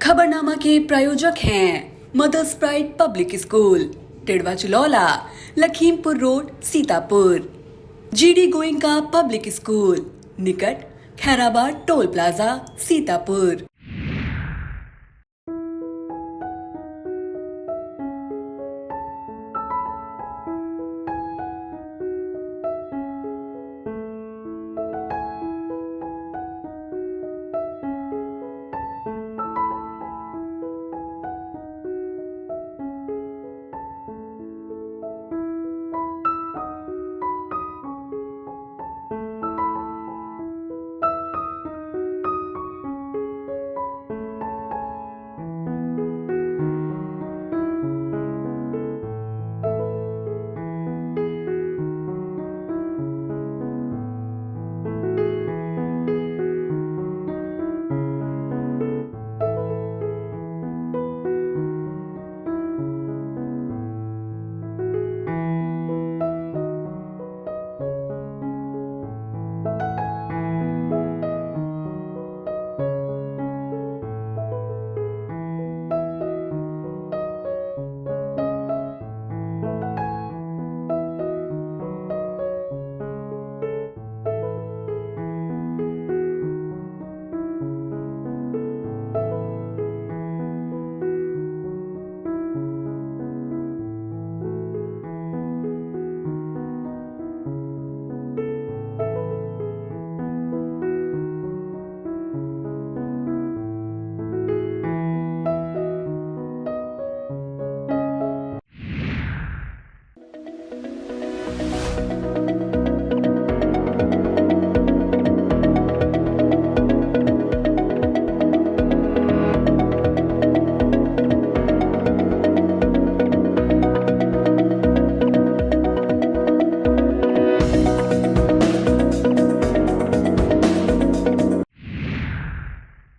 खबरनामा के प्रायोजक हैं Mother's Pride Public School, Tidwa Chilaula, Lakhimpur road, Sitapur. GD Goenka Public School, निकट खैराबाद टोल प्लाजा, सीतापुर।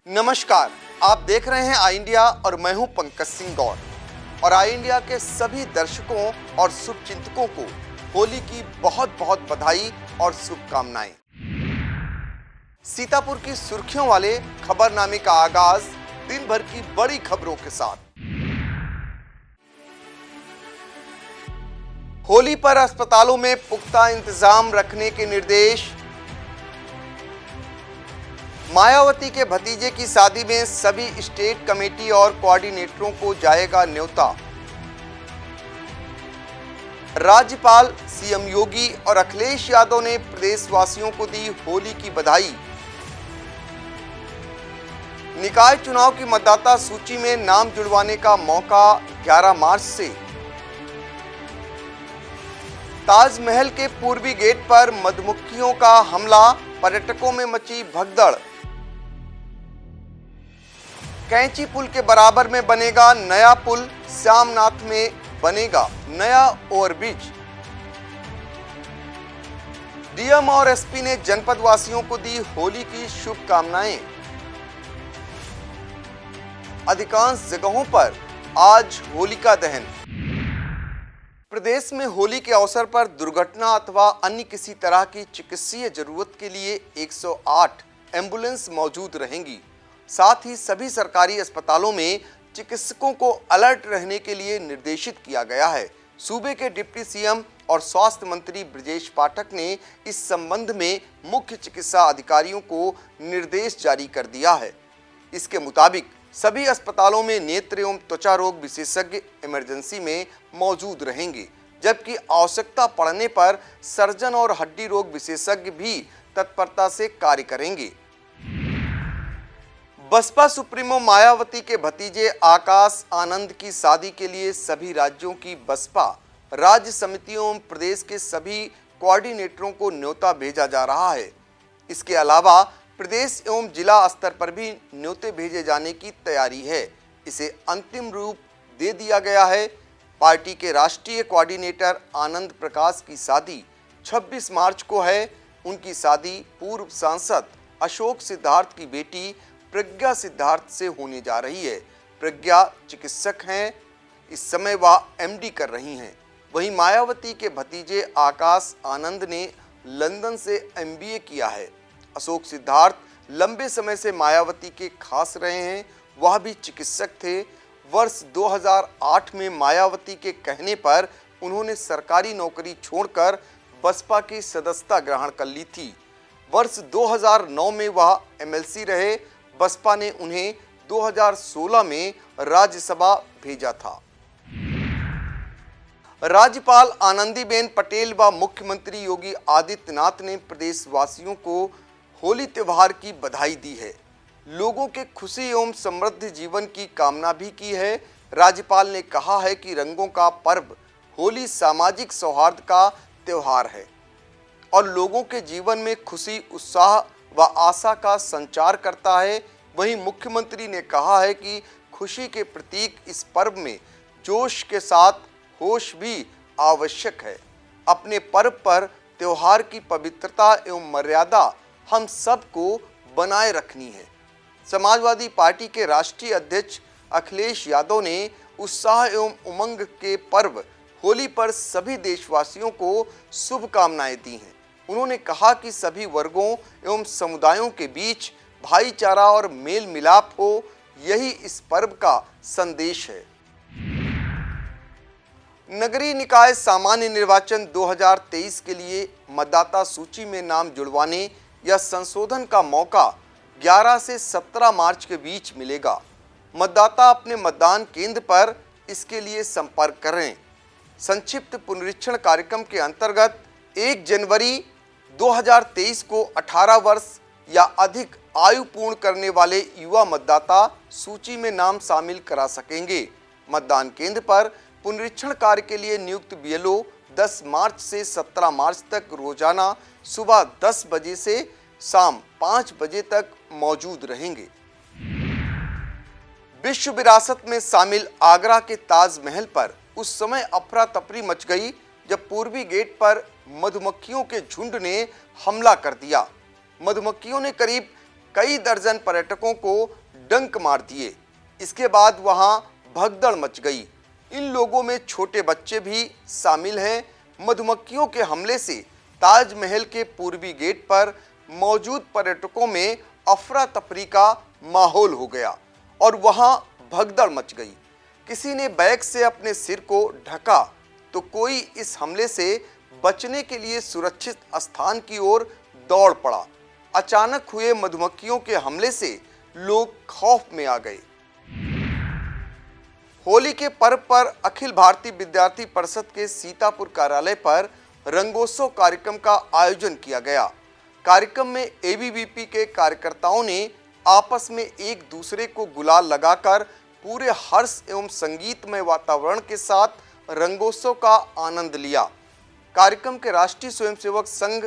नमस्कार, आप देख रहे हैं आई इंडिया और मैं हूं पंकज सिंह गौर। और आई इंडिया के सभी दर्शकों और शुभचिंतकों को होली की बहुत बहुत बधाई और शुभकामनाएं। सीतापुर की सुर्खियों वाले खबरनामे का आगाज दिन भर की बड़ी खबरों के साथ। होली पर अस्पतालों में पुख्ता इंतजाम रखने के निर्देश। मायावती के भतीजे की शादी में सभी स्टेट कमेटी और कोऑर्डिनेटरों को जाएगा न्योता। राज्यपाल सीएम योगी और अखिलेश यादव ने प्रदेशवासियों को दी होली की बधाई। निकाय चुनाव की मतदाता सूची में नाम जुड़वाने का मौका 11 मार्च से। ताजमहल के पूर्वी गेट पर मधुमक्खियों का हमला, पर्यटकों में मची भगदड़। कैंची पुल के बराबर में बनेगा नया पुल, श्यामनाथ में बनेगा नया ओवरब्रिज। डीएम और एसपी ने जनपद वासियों को दी होली की शुभकामनाएं। अधिकांश जगहों पर आज होलिका दहन। प्रदेश में होली के अवसर पर दुर्घटना अथवा अन्य किसी तरह की चिकित्सीय जरूरत के लिए 108 एम्बुलेंस मौजूद रहेंगी। साथ ही सभी सरकारी अस्पतालों में चिकित्सकों को अलर्ट रहने के लिए निर्देशित किया गया है। सूबे के डिप्टी सीएम और स्वास्थ्य मंत्री ब्रजेश पाठक ने इस संबंध में मुख्य चिकित्सा अधिकारियों को निर्देश जारी कर दिया है। इसके मुताबिक सभी अस्पतालों में नेत्र एवं त्वचा रोग विशेषज्ञ इमरजेंसी में मौजूद रहेंगे, जबकि आवश्यकता पड़ने पर सर्जन और हड्डी रोग विशेषज्ञ भी तत्परता से कार्य करेंगे। बसपा सुप्रीमो मायावती के भतीजे आकाश आनंद की शादी के लिए सभी राज्यों की बसपा राज्य समितियों एवं प्रदेश के सभी कोऑर्डिनेटरों को न्योता भेजा जा रहा है। इसके अलावा प्रदेश एवं जिला स्तर पर भी न्योते भेजे जाने की तैयारी है। इसे अंतिम रूप दे दिया गया है। पार्टी के राष्ट्रीय कोऑर्डिनेटर आनंद प्रकाश की शादी 26 मार्च को है। उनकी शादी पूर्व सांसद अशोक सिद्धार्थ की बेटी प्रज्ञा सिद्धार्थ से होने जा रही है। प्रज्ञा चिकित्सक हैं, इस समय वह एमडी कर रही हैं। वहीं मायावती के भतीजे आकाश आनंद ने लंदन से एमबीए किया है। अशोक सिद्धार्थ लंबे समय से मायावती के खास रहे हैं। वह भी चिकित्सक थे। वर्ष 2008 में मायावती के कहने पर उन्होंने सरकारी नौकरी छोड़कर बसपा की सदस्यता ग्रहण कर ली थी। वर्ष 2009 में वह एमएलसी रहे। बसपा ने उन्हें 2016 में राज्यसभा भेजा था। राज्यपाल आनंदीबेन पटेल व मुख्यमंत्री योगी आदित्यनाथ ने प्रदेशवासियों को होली त्योहार की बधाई दी है। लोगों के खुशी एवं समृद्ध जीवन की कामना भी की है। राज्यपाल ने कहा है कि रंगों का पर्व होली सामाजिक सौहार्द का त्योहार है और लोगों के जीवन में खुशी, उत्साह व आशा का संचार करता है। वहीं मुख्यमंत्री ने कहा है कि खुशी के प्रतीक इस पर्व में जोश के साथ होश भी आवश्यक है। अपने पर्व पर त्योहार की पवित्रता एवं मर्यादा हम सबको बनाए रखनी है। समाजवादी पार्टी के राष्ट्रीय अध्यक्ष अखिलेश यादव ने उत्साह एवं उमंग के पर्व होली पर सभी देशवासियों को शुभकामनाएं दी हैं। उन्होंने कहा कि सभी वर्गों एवं समुदायों के बीच भाईचारा और मेल मिलाप हो, यही इस पर्व का संदेश है। नगरीय निकाय सामान्य निर्वाचन 2023 के लिए मतदाता सूची में नाम जुड़वाने या संशोधन का मौका 11 से 17 मार्च के बीच मिलेगा। मतदाता अपने मतदान केंद्र पर इसके लिए संपर्क करें। संक्षिप्त पुनरीक्षण कार्यक्रम के अंतर्गत 1 जनवरी 2023 को 18 वर्ष या अधिक आयु पूर्ण करने वाले युवा मतदाता सूची में नाम शामिल करा सकेंगे। मतदान केंद्र पर पुनरीक्षण कार्य के लिए नियुक्त बीएलओ 10 मार्च से 17 मार्च तक रोजाना सुबह 10 बजे से शाम 5 बजे तक मौजूद रहेंगे। विश्व विरासत में शामिल आगरा के ताजमहल पर उस समय अफरा तफरी मच गई जब पूर्वी गेट पर मधुमक्खियों के झुंड ने हमला कर दिया। मधुमक्खियों ने करीब कई दर्जन पर्यटकों को डंक मार दिए। इसके बाद वहां भगदड़ मच गई। इन लोगों में छोटे बच्चे भी शामिल हैं। मधुमक्खियों के हमले से ताजमहल के पूर्वी गेट पर मौजूद पर्यटकों में अफरा तफरी का माहौल हो गया और वहां भगदड़ मच गई। किसी ने बैग से अपने सिर को ढका तो कोई इस हमले से बचने के लिए सुरक्षित स्थान की ओर दौड़ पड़ा। अचानक हुए मधुमक्खियों के हमले से लोग खौफ में आ गए। होली के पर्व पर अखिल भारतीय विद्यार्थी परिषद के सीतापुर कार्यालय पर रंगोत्सव कार्यक्रम का आयोजन किया गया। कार्यक्रम में एबीवीपी के कार्यकर्ताओं ने आपस में एक दूसरे को गुलाल लगाकर पूरे हर्ष एवं संगीतमय वातावरण के साथ रंगोत्सव का आनंद लिया। कार्यक्रम के राष्ट्रीय स्वयंसेवक संघ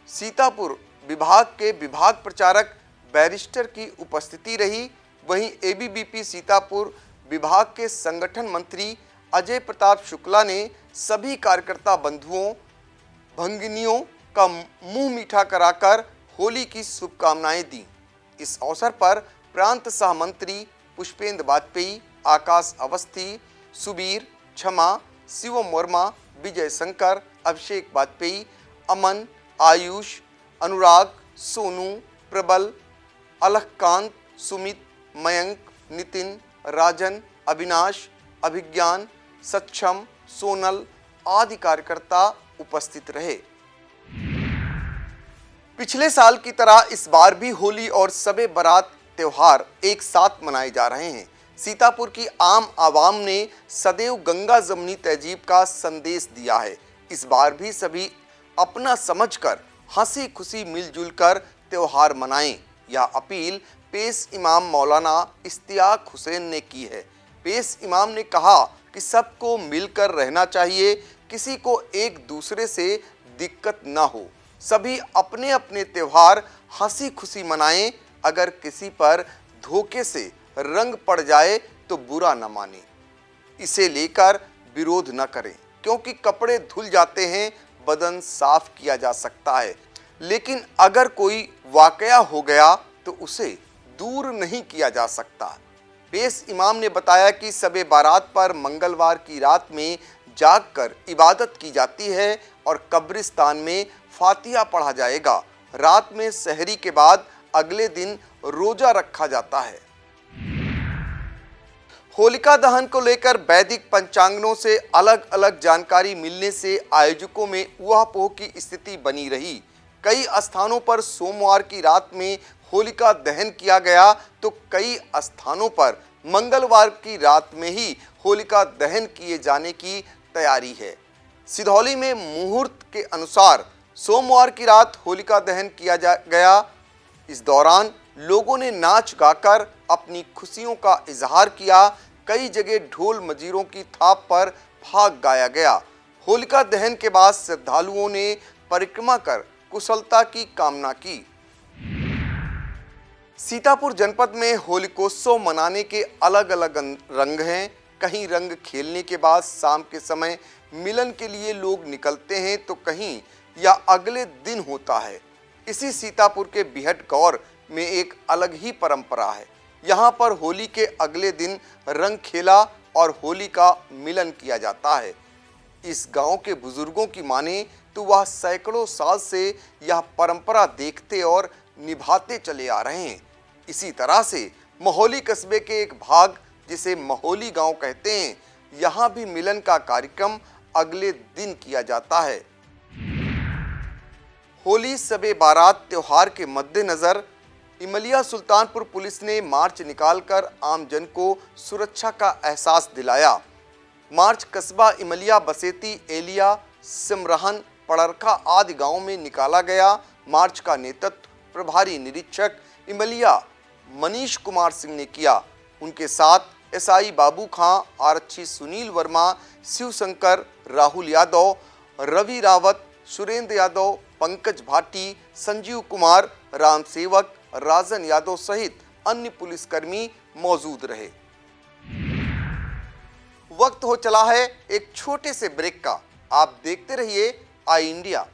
सीतापुर विभाग के विभाग प्रचारक बैरिस्टर की उपस्थिति रही। वहीं एबीवीपी सीतापुर विभाग के संगठन मंत्री अजय प्रताप शुक्ला ने सभी कार्यकर्ता बंधुओं भंगिनियों का मुंह मीठा कराकर होली की शुभकामनाएं दी। इस अवसर पर प्रांत सह मंत्री पुष्पेंद्र वाजपेयी, आकाश अवस्थी, सुबीर, क्षमा, शिवम वर्मा, विजय शंकर, अभिषेक वाजपेयी, अमन, आयुष, अनुराग, सोनू, प्रबल, अलखकांत, सुमित, मयंक, नितिन, राजन, अविनाश, अभिज्ञान, सक्षम, सोनल आदि कार्यकर्ता उपस्थित रहे। पिछले साल की तरह इस बार भी होली और शबे बारात त्योहार एक साथ मनाए जा रहे हैं। सीतापुर की आम आवाम ने सदैव गंगा जमुनी तहजीब का संदेश दिया है। इस बार भी सभी अपना समझकर हंसी खुशी मिलजुल कर त्योहार मनाएं। यह अपील पेश इमाम मौलाना इश्तियाक हुसैन ने की है। पेश इमाम ने कहा कि सबको मिलकर रहना चाहिए, किसी को एक दूसरे से दिक्कत ना हो। सभी अपने अपने त्योहार हंसी खुशी मनाएं। अगर किसी पर धोखे से रंग पड़ जाए तो बुरा न माने, इसे लेकर विरोध न करें, क्योंकि कपड़े धुल जाते हैं, बदन साफ किया जा सकता है, लेकिन अगर कोई वाकया हो गया तो उसे दूर नहीं किया जा सकता। पेश इमाम ने बताया कि शबे बारात पर मंगलवार की रात में जागकर इबादत की जाती है और कब्रिस्तान में फातिहा पढ़ा जाएगा। रात में सहरी के बाद अगले दिन रोजा रखा जाता है। होलिका दहन को लेकर वैदिक पंचांगों से अलग अलग जानकारी मिलने से आयोजकों में ऊहापोह की स्थिति बनी रही। कई स्थानों पर सोमवार की रात में होलिका दहन किया गया तो कई स्थानों पर मंगलवार की रात में ही होलिका दहन किए जाने की तैयारी है। सिधौली में मुहूर्त के अनुसार सोमवार की रात होलिका दहन किया गया। इस दौरान लोगों ने नाच गाकर अपनी खुशियों का इजहार किया। कई जगह ढोल मजीरों की थाप पर भाग गाया गया। होलिका दहन के बाद श्रद्धालुओं ने परिक्रमा कर कुशलता की कामना की। सीतापुर जनपद में होलिकोत्सव मनाने के अलग अलग रंग हैं। कहीं रंग खेलने के बाद शाम के समय मिलन के लिए लोग निकलते हैं तो कहीं या अगले दिन होता है। इसी सीतापुर के बिहट गौर में एक अलग ही परंपरा है। यहाँ पर होली के अगले दिन रंग खेला और होली का मिलन किया जाता है। इस गांव के बुजुर्गों की माने तो वह सैकड़ों साल से यह परंपरा देखते और निभाते चले आ रहे हैं। इसी तरह से महोली कस्बे के एक भाग जिसे महोली गांव कहते हैं, यहाँ भी मिलन का कार्यक्रम अगले दिन किया जाता है। होली सबे बारात त्योहार के मद्देनजर इमलिया सुल्तानपुर पुलिस ने मार्च निकालकर आमजन को सुरक्षा का एहसास दिलाया। मार्च कस्बा इमलिया, बसेती, एलिया, सिमरहन, पड़रखा आदि गांवों में निकाला गया। मार्च का नेतृत्व प्रभारी निरीक्षक इमलिया मनीष कुमार सिंह ने किया। उनके साथ एसआई बाबू खां, आरक्षी सुनील वर्मा, शिवशंकर, राहुल यादव, रवि रावत, सुरेंद्र यादव, पंकज भाटी, संजीव कुमार, राम सेवक, राजन यादव सहित अन्य पुलिसकर्मी मौजूद रहे। वक्त हो चला है एक छोटे से ब्रेक का। आप देखते रहिए आई इंडिया।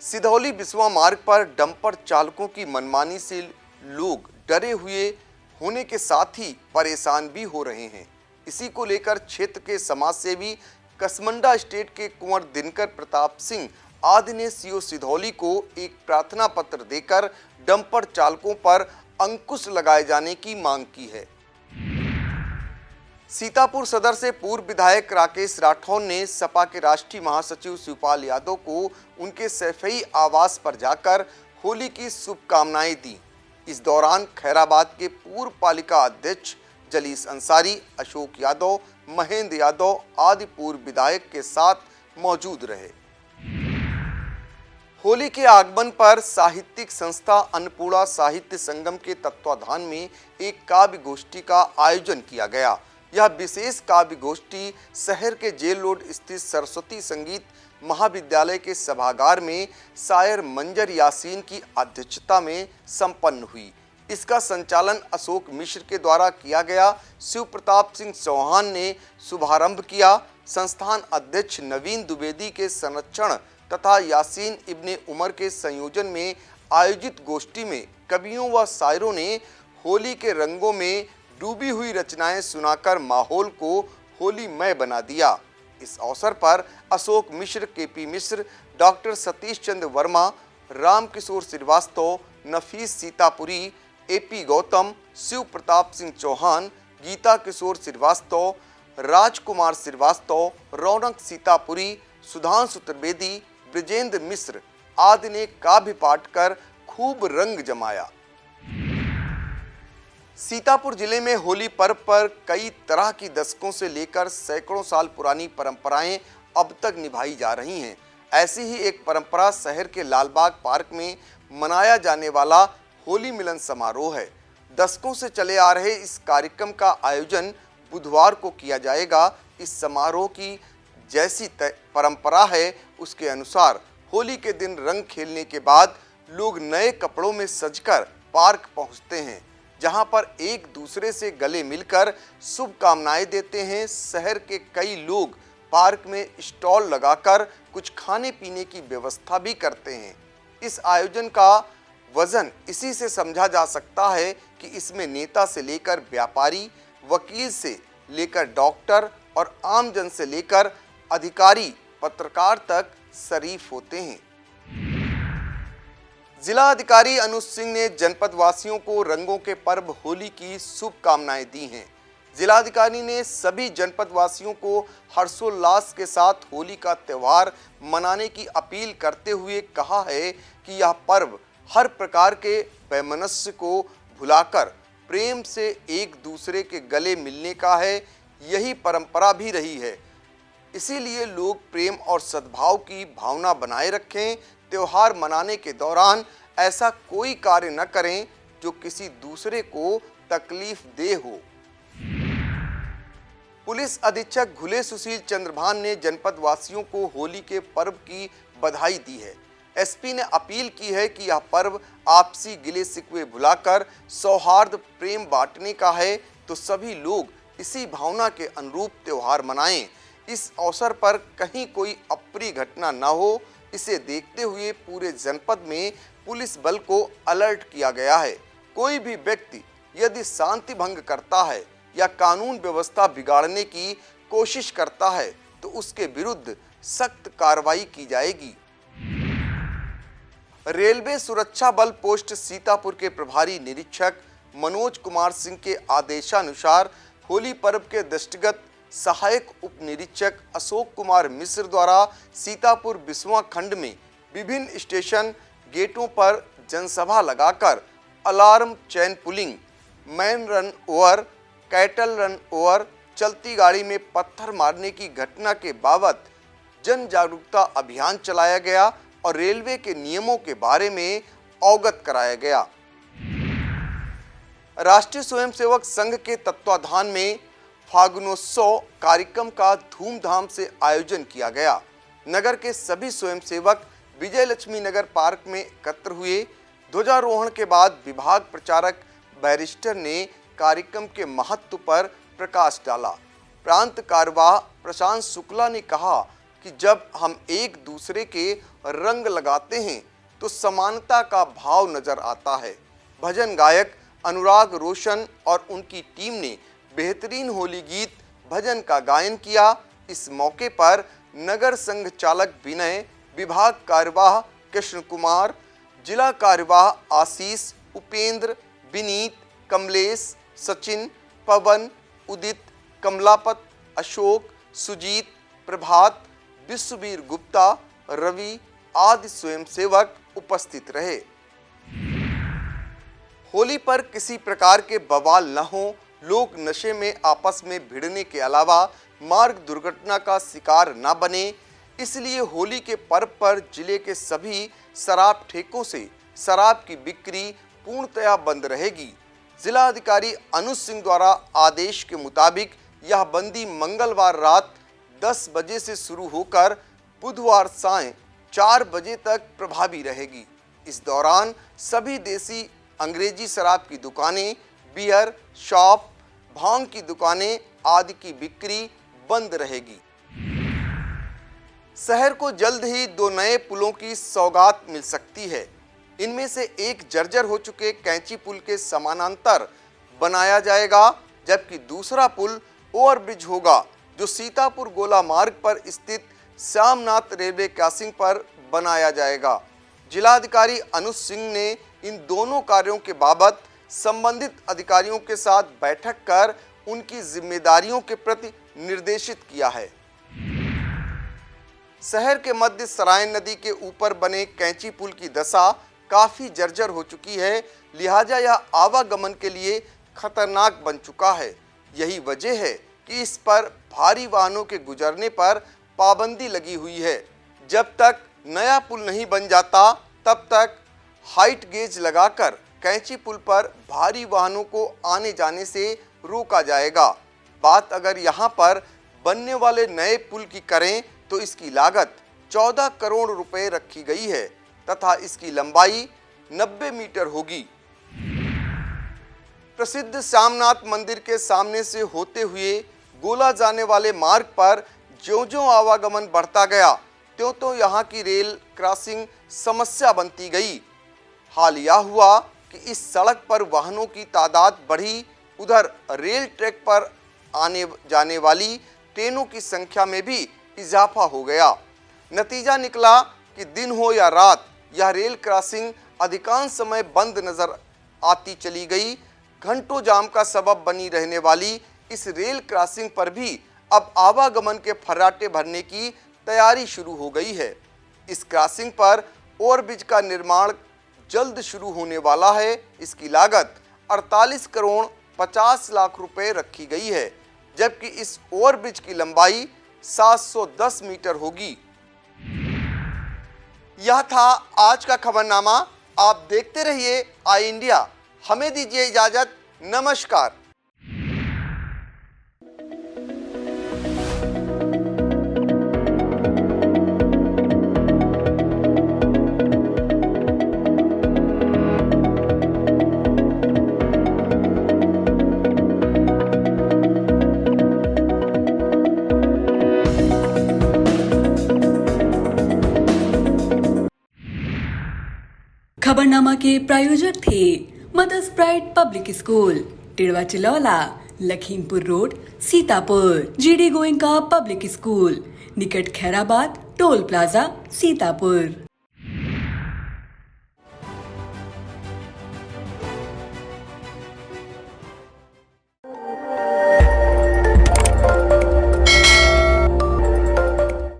सिधौली बिस्वा मार्ग पर डंपर चालकों की मनमानी से लोग डरे हुए होने के साथ ही परेशान भी हो रहे हैं। इसी को लेकर क्षेत्र के समाजसेवी कसमंडा स्टेट के कुंवर दिनकर प्रताप सिंह आदि ने सीओ सिधौली को एक प्रार्थना पत्र देकर डंपर चालकों पर अंकुश लगाए जाने की मांग की है। सीतापुर सदर से पूर्व विधायक राकेश राठौर ने सपा के राष्ट्रीय महासचिव शिवपाल यादव को उनके सैफई आवास पर जाकर होली की शुभकामनाएं दी। इस दौरान खैराबाद के पूर्व पालिका अध्यक्ष जलीस अंसारी, अशोक यादव, महेंद्र यादव आदि पूर्व विधायक के साथ मौजूद रहे। होली के आगमन पर साहित्यिक संस्था अन्नपूर्णा साहित्य संगम के तत्वाधान में एक काव्य गोष्ठी का आयोजन किया गया। यह विशेष काव्य गोष्ठी शहर के जेल रोड स्थित सरस्वती संगीत महाविद्यालय के सभागार में शायर मंजर यासीन की अध्यक्षता में संपन्न हुई। इसका संचालन अशोक मिश्र के द्वारा किया गया। शिव प्रताप सिंह चौहान ने शुभारंभ किया। संस्थान अध्यक्ष नवीन द्विवेदी के संरक्षण तथा यासीन इब्ने उमर के संयोजन में आयोजित गोष्ठी में कवियों व शायरों ने होली के रंगों में डूबी हुई रचनाएं सुनाकर माहौल को होलीमय बना दिया। इस अवसर पर अशोक मिश्र, केपी मिश्र, डॉक्टर सतीश चंद्र वर्मा, राम किशोर श्रीवास्तव, नफीस सीतापुरी, एपी गौतम, शिव प्रताप सिंह चौहान, गीता किशोर श्रीवास्तव, राजकुमार श्रीवास्तव, रौनक सीतापुरी, सुधांशु त्रिवेदी, ब्रिजेंद्र मिश्र आदि ने काव्य पाठ कर खूब रंग जमाया। सीतापुर जिले में होली पर्व पर कई तरह की दशकों से लेकर सैकड़ों साल पुरानी परंपराएं अब तक निभाई जा रही हैं। ऐसी ही एक परंपरा शहर के लालबाग पार्क में मनाया जाने वाला होली मिलन समारोह है। दशकों से चले आ रहे इस कार्यक्रम का आयोजन बुधवार को किया जाएगा। इस समारोह की जैसी परंपरा है, उसके अनुसार होली के दिन रंग खेलने के बाद लोग नए कपड़ों में सजकर पार्क पहुंचते हैं, जहां पर एक दूसरे से गले मिलकर शुभकामनाएं देते हैं। शहर के कई लोग पार्क में स्टॉल लगाकर कुछ खाने पीने की व्यवस्था भी करते हैं। इस आयोजन का वजन इसी से समझा जा सकता है कि इसमें नेता से लेकर व्यापारी, वकील से लेकर डॉक्टर और आमजन से लेकर अधिकारी, पत्रकार तक शरीफ होते हैं। जिला अधिकारी अनुज सिंह ने जनपद वासियों को रंगों के पर्व होली की शुभकामनाएं दी हैं। जिलाधिकारी ने सभी जनपद वासियों को हर्षोल्लास के साथ होली का त्यौहार मनाने की अपील करते हुए कहा है कि यह पर्व हर प्रकार के वैमनस्य को भुलाकर प्रेम से एक दूसरे के गले मिलने का है। यही परंपरा भी रही है, इसीलिए लोग प्रेम और सद्भाव की भावना बनाए रखें। त्योहार मनाने के दौरान ऐसा कोई कार्य न करें जो किसी दूसरे को तकलीफ दे हो। पुलिस अधीक्षक घुले सुशील चंद्रभान ने जनपद वासियों को होली के पर्व की बधाई दी है। एसपी ने अपील की है कि यह पर्व आपसी गिले शिकवे भुलाकर सौहार्द प्रेम बांटने का है, तो सभी लोग इसी भावना के अनुरूप त्योहार मनाएं। इस अवसर पर कहीं कोई अप्रिय घटना न हो, इसे देखते हुए पूरे जनपद में पुलिस बल को अलर्ट किया गया है। कोई भी व्यक्ति यदि शांति भंग करता है या कानून व्यवस्था बिगाड़ने की कोशिश करता है तो उसके विरुद्ध सख्त कार्रवाई की जाएगी। रेलवे सुरक्षा बल पोस्ट सीतापुर के प्रभारी निरीक्षक मनोज कुमार सिंह के आदेशानुसार होली पर्व के दृष्टिगत सहायक उप निरीक्षक अशोक कुमार मिश्र द्वारा सीतापुर बिस्वा खंड में विभिन्न स्टेशन गेटों पर जनसभा लगाकर alarm chain pulling, man run over, cattle run over, चलती गाड़ी में पत्थर मारने की घटना के बाबत जन जागरूकता अभियान चलाया गया और रेलवे के नियमों के बारे में अवगत कराया गया। राष्ट्रीय स्वयंसेवक संघ के तत्वाधान में फागुनोत्सव कार्यक्रम का धूमधाम से आयोजन किया गया। नगर के सभी स्वयंसेवक विजय लक्ष्मी नगर पार्क में एकत्र हुए। ध्वजारोहण के बाद विभाग प्रचारक बैरिस्टर ने कार्यक्रम के महत्व पर प्रकाश डाला। प्रांत कार्यवाह प्रशांत शुक्ला ने कहा कि जब हम एक दूसरे के रंग लगाते हैं तो समानता का भाव नजर आता है। भजन गायक अनुराग रोशन और उनकी टीम ने बेहतरीन होली गीत भजन का गायन किया। इस मौके पर नगर संघ चालक विनय, विभाग कार्यवाह कृष्ण कुमार, जिला कार्यवाह आशीष, उपेंद्र, विनीत, कमलेश, सचिन, पवन, उदित, कमलापत, अशोक, सुजीत, प्रभात, विश्ववीर गुप्ता, रवि आदि स्वयंसेवक उपस्थित रहे। होली पर किसी प्रकार के बवाल न हो, लोग नशे में आपस में भिड़ने के अलावा मार्ग दुर्घटना का शिकार न बने, इसलिए होली के पर्व पर जिले के सभी शराब ठेकों से शराब की बिक्री पूर्णतया बंद रहेगी। जिला अधिकारी अनुज सिंह द्वारा आदेश के मुताबिक यह बंदी मंगलवार रात 10 बजे से शुरू होकर बुधवार सायं 4 बजे तक प्रभावी रहेगी। इस दौरान सभी देसी अंग्रेजी शराब की दुकानें, बियर शॉप, भांग की दुकानें आदि की बिक्री बंद रहेगी। शहर को जल्द ही 2 नए पुलों की सौगात मिल सकती है। इनमें से एक जर्जर हो चुके कैंची पुल के समानांतर बनाया जाएगा, जबकि दूसरा पुल ओवरब्रिज होगा जो सीतापुर गोला मार्ग पर स्थित श्यामनाथ रेलवे क्रॉसिंग पर बनाया जाएगा। जिलाधिकारी अनुज सिंह ने इन दोनों कार्यों के बाबत संबंधित अधिकारियों के साथ बैठक कर उनकी जिम्मेदारियों के प्रति निर्देशित किया है। शहर के मध्य सरायन नदी के ऊपर बने कैंची पुल की दशा काफी जर्जर हो चुकी है, लिहाजा यह आवागमन के लिए खतरनाक बन चुका है। यही वजह है कि इस पर भारी वाहनों के गुजरने पर पाबंदी लगी हुई है। जब तक नया पुल नहीं बन जाता तब तक हाइट गेज लगाकर कैंची पुल पर भारी वाहनों को आने जाने से रोका जाएगा। बात अगर यहां पर बनने वाले नए पुल की करें तो इसकी लागत 14 करोड़ रुपए रखी गई है तथा इसकी लंबाई 90 मीटर होगी। प्रसिद्ध श्यामनाथ मंदिर के सामने से होते हुए गोला जाने वाले मार्ग पर ज्यों-ज्यों आवागमन बढ़ता गया त्यों यहाँ की रेल क्रॉसिंग समस्या बनती गई। हाल यह हुआ कि इस सड़क पर वाहनों की तादाद बढ़ी, उधर रेल ट्रैक पर आने जाने वाली ट्रेनों की संख्या में भी इजाफा हो गया। नतीजा निकला कि दिन हो या रात यह रेल क्रॉसिंग अधिकांश समय बंद नजर आती चली गई। घंटों जाम का सबब बनी रहने वाली इस रेल क्रॉसिंग पर भी अब आवागमन के फर्राटे भरने की तैयारी शुरू हो गई है। इस क्रॉसिंग पर ओवरब्रिज का निर्माण जल्द शुरू होने वाला है। इसकी लागत 48 करोड़ 50 लाख रुपए रखी गई है, जबकि इस ओवरब्रिज की लंबाई 710 मीटर होगी। यह था आज का खबरनामा। आप देखते रहिए आई इंडिया। हमें दीजिए इजाजत। नमस्कार। खबरनामा के प्रायोजक थे Mother's Pride Public School, Tidwa Chilaula, Lakhimpur road, Sitapur. GD Goenka Public School, निकट खैराबाद, टोल प्लाजा, सीतापुर।